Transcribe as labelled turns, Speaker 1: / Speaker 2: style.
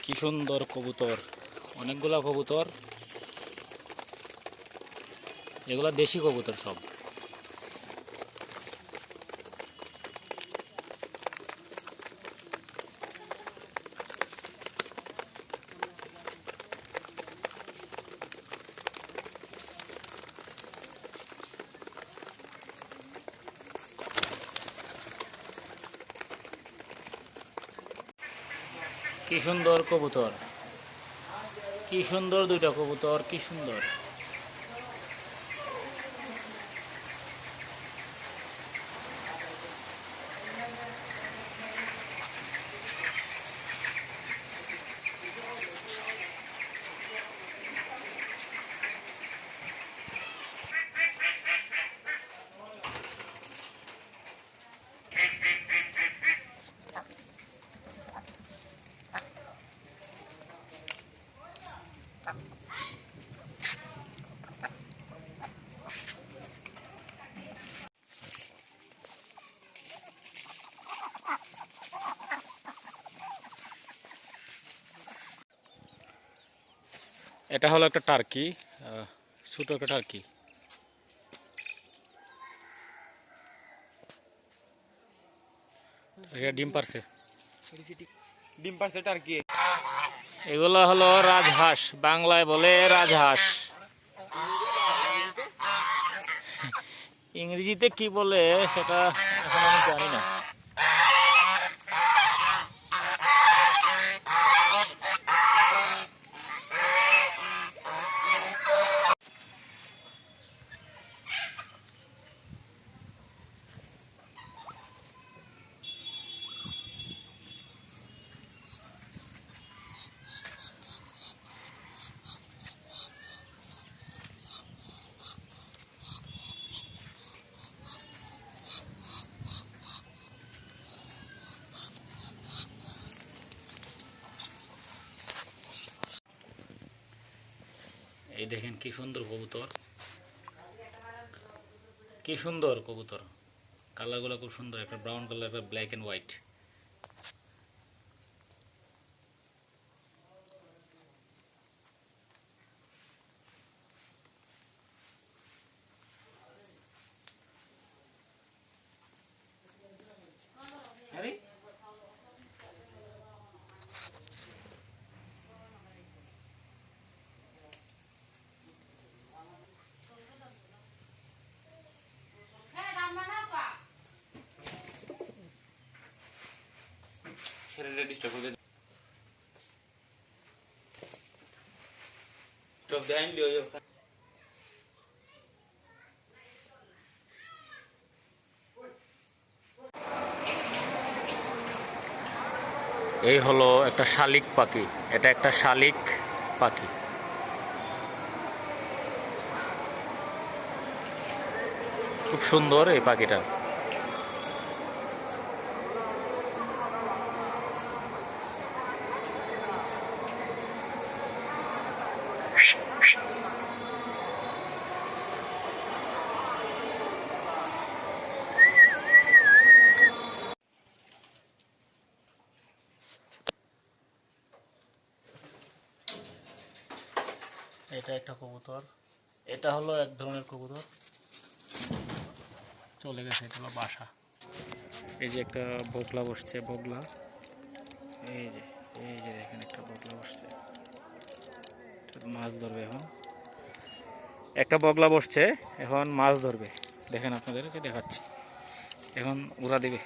Speaker 1: কি সুন্দর কবুতর, অনেকগুলা কবুতর। এগুলা দেশি কবুতর সব। কি সুন্দর কবুতর, কি সুন্দর দুইটা কবুতর, কি সুন্দর। এটা হলো একটা টার্কি, ছোট একটা টার্কি। এটা ডিম পারছে,
Speaker 2: ডিম পারছে টার্কি।
Speaker 1: এগুলো হলো রাজহাঁস, বাংলায় বলে রাজহাঁস। ইংরেজিতে কি বলে সেটা এখন আমি জানি না। এই দেখেন কি সুন্দর কবুতর, কি সুন্দর কবুতর। কালারগুলো খুব সুন্দর, একটা ব্রাউন কালার, একটা ব্ল্যাক এন্ড হোয়াইট। এই হলো একটা শালিক পাখি, এটা একটা শালিক পাখি। খুব সুন্দর এই পাখিটা। এটা একটা কবুতর, এটা হলো এক ধরনের কবুতর, চলে গেছে, এটা হলো বাসা। এই যে একটা বগলা বসছে, বগলা, এই যে এই যে দেখেন একটা বগলা বসছে, মাছ ধরবে এখন। একটা বগলা বসছে, এখন মাছ ধরবে। দেখেন আপনাদেরকে দেখাচ্ছি, এখন উড়া দিবে।